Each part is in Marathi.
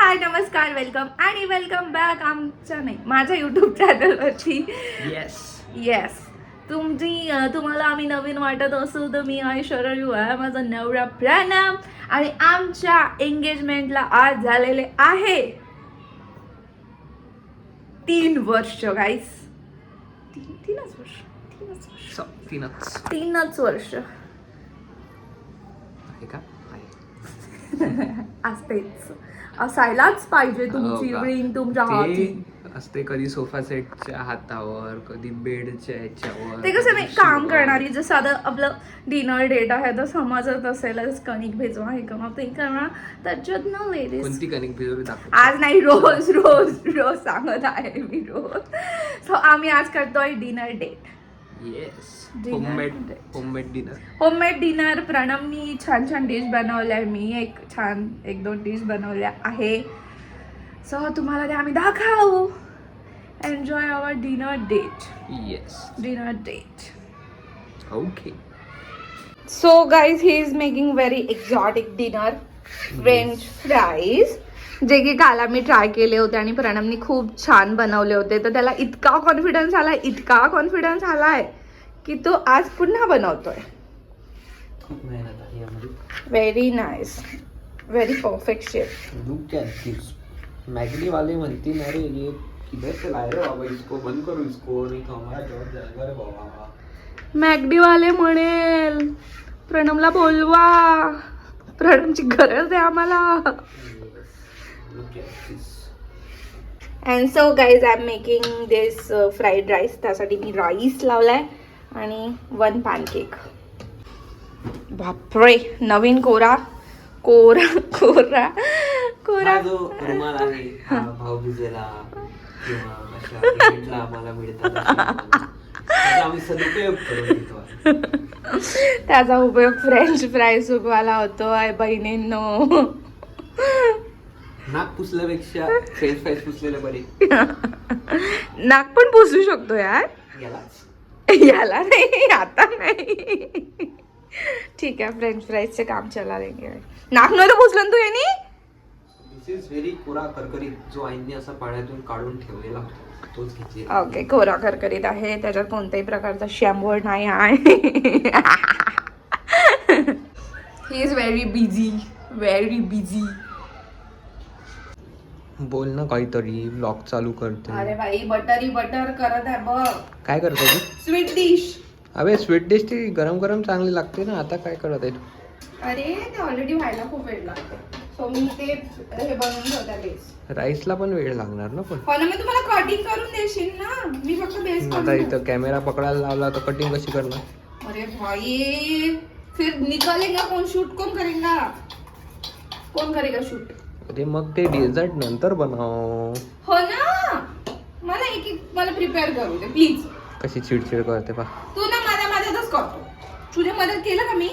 हाय नमस्कार वेलकम बॅक आमच्या नाही माझ्या यूट्यूब चॅनलवरती. येस तुम्हाला आम्ही नवीन वाटत असू तर मी शरयू आहे, माझा नवरा प्रणम आणि आमच्या एंगेजमेंटला आज झालेले आहे 3 वर्ष गाईस. तीनच वर्ष असतेच, असायलाच पाहिजे तुमची रिंग तुमच्या हाती असते. कधी सोफा सेटच्या हातावर, कधी बेडच्या ह्याच्यावर. ते कसं नाही काम करणारी, जसं आता आपलं डिनर डेट आहे तर समजत असेलच कणिक भिजवा हे कमा ते करा त्याच्यात ना लेडीज कोणती कणिक भिजवली दाखव. आज नाही, रोज रोज रोज सांगत आहे मी रोज. सो आम्ही आज करतोय dinner date. Yes, homemade dinner. प्रणमनी छान छान डिश बनवल्या, मी एक दोन डिश बनवल्या आहे. सो तुम्हाला ते आम्ही दाखवू. Enjoy our dinner date. Yes, dinner date. Okay. So guys he is making very exotic dinner. French fries जे की काल आम्ही ट्राय केले होते आणि प्रणमनी खूप छान बनवले होते, तर त्याला इतका कॉन्फिडन्स आलाय की तो आज पुन्हा बनवतोय. Very nice, very perfect chef. Look at this. मैगडी वाले म्हणते ना रे, ये किधर से लाए रे बाबा, इसको बंद करो, इसको नहीं तो हमारा जॉब जाएगा रे बाबा. मॅगडी वाले म्हणेल प्रणमला बोलवा, प्रणमची गरज आहे आम्हाला. And so guys I am making this fried rice. त्यासाठी मी राईस लावलाय आणि 1 पॅनकेक. बापरे, नवीन कोरा जो रुमाल आहे हा भाऊबीजेला किंवा अशा इव्हेंटला आम्हाला मिळतात, आम्ही सदुपयोग करून घेतो. त्याचा उपयोग फ्रेंच फ्राईज सुकवायला होतोय बहिणींनो. नाक पुसल्यापेक्षा फ्रेंच फ्राईज पुसलेले बरे. नाक पण पुसू शकतो यार. याला नाही, आता नाही. ठीक आहे, फ्रेंच फ्राईजचे काम चला लेंगे. नाक नव्हतं पुसलं तू यांनी. दिस इज व्हेरी कोरा करकरीत, जो आईने असा पाण्यातून काढून ठेवलेला तोच घ्यायचे. ओके, कोरा करकरीत आहे, त्याच्यात कोणत्याही प्रकारचा शॅम्बोर नाही आहे. He is very busy. बोल ना काहीतरी, ब्लॉग चालू करते. अरे भाई बटर करत आहे बघ. काय करतो तू? Sweet dish. अबे स्वीट डिश ती गरम गरम चांगली लागते ना. आता काय करत आहे तू? अरे ते ऑलरेडी व्हायला खूप वेळ लागते, सो मी ते हे बनवून ठेवते बेस. राईसला पण वेळ लागणार ना. पण पण मी तुम्हाला कटिंग करून देशील ना, मी फक्त बेस आता इथं कॅमेरा पकडायला लावला तर कटिंग कशी करणार? अरे भाई फिर निकालेगा कौन, शूट कौन करेगा शूट? अरे मग ते डेझर्ट नंतर बनव. हो ना, मला प्रिपेअर करू दे प्लीज. कशी चिडचिड करते पा तू ना मदतच करतो. तुझ्या मदत केलं का मी?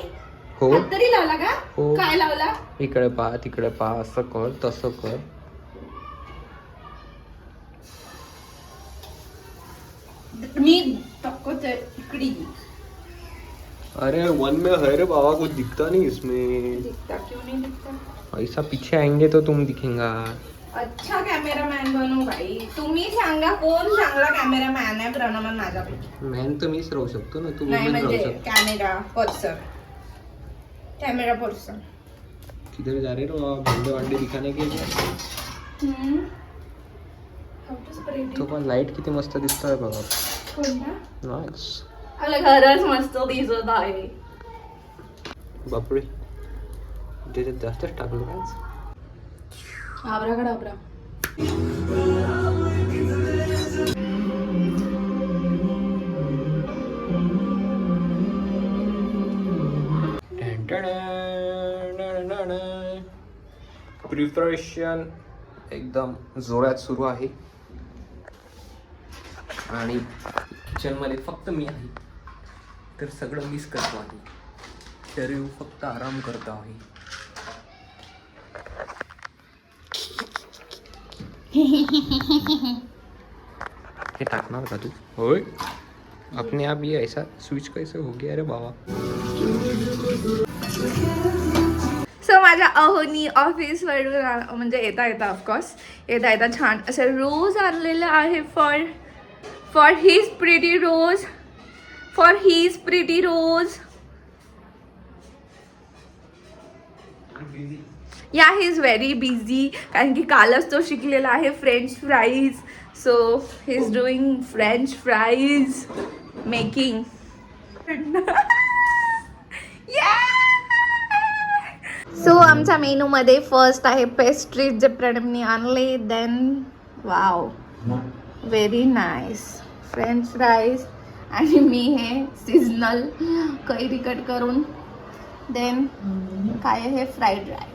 हो. हात तरी लावला का? हो. काय लावला? इकडे पा तिकडे पा, असं कर तसं कर. मी तक्कोच इकडे. अरे वन में है रे बाबा, कुछ दिखता नहीं इसमें. दिखता क्यों नहीं दिखता? ऐसा पीछे आएंगे तो तुम दिखेगा. अच्छा कॅमेरामॅन बनू भाई. तुम्ही सांगा कोण चांगला कॅमेरामॅन आहे प्रणमन माझ्यापैकी? मॅन तर मीच राहू शकतो ना, तू नाही वुमन राहू म्हणजे शकतो. Camera person. किधर जा रहे हो आप? झंडे वांडे दिखाने के लिए. तो पण लाईट किती मस्त दिसतोय बघा. नाईस. आपलं घरच मस्त दिसत आहे. बापरे, त्याच्यात जास्तच टाकलं काय? आबरा. प्रिपरेशन एकदम जोरात सुरू आहे आणि किचनमध्ये फक्त मी आहे, तर सगळं मिस करतो आहे. शरीर फक्त आराम करतो आहे. हे टाकणार का तू? होय, अपने आप ये ऐसा स्विच कैसे हो गया रे बाबा. सो माझ्या अहोनी ऑफिसवरून म्हणजे येता ऑफकोर्स येता छान असे रोज आणलेलं आहे फॉर हीज प्रिटी रोज या ही इज व्हेरी बिझी कारण की कालच तो शिकलेला आहे French fries so he is doing French fries making so आमच्या मेनूमध्ये फर्स्ट आहे पेस्ट्रीज जे प्रणमनी आणले then wow very nice French fries आणि मी हे सीजनल कैरी कट करून देन काय आहे फ्राईड राईस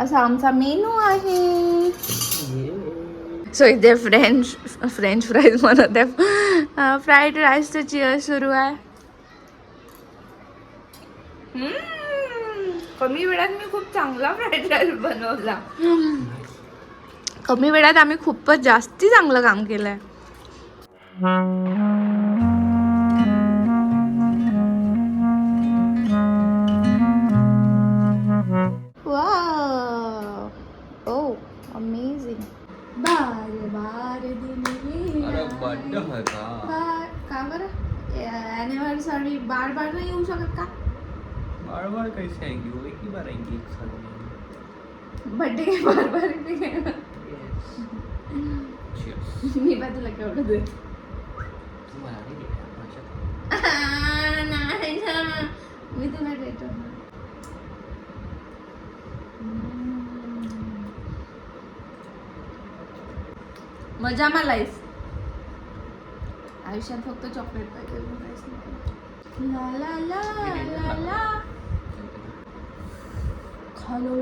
असा आमचा मेनू आहे. सो इथे फ्रेंच फ्राईज म्हणत आहे फ्राईड राईसचं चीअर सुरू आहे. कमी वेळात मी खूप चांगला फ्राईड राईस बनवला. कमी वेळात आम्ही खूपच जास्ती चांगलं काम केलंय. Oh, amazing. बार अरे बर्थडे होता. का बरं एनिव्हर्सरी बार नाही येऊ शकत का? बार कैसे आएंगे वो एक ही बार आएंगे एक साल में. बर्थडे बार येते Cheers. मी बा तुला केवढं दे तुम्हाला नाही भेटला माझ्या. नाही ना मी तुला देतो. मजा मा लाईफ आयुष्यात फक्त चॉकलेट पाहिजे. ला ला ला ला ला खालो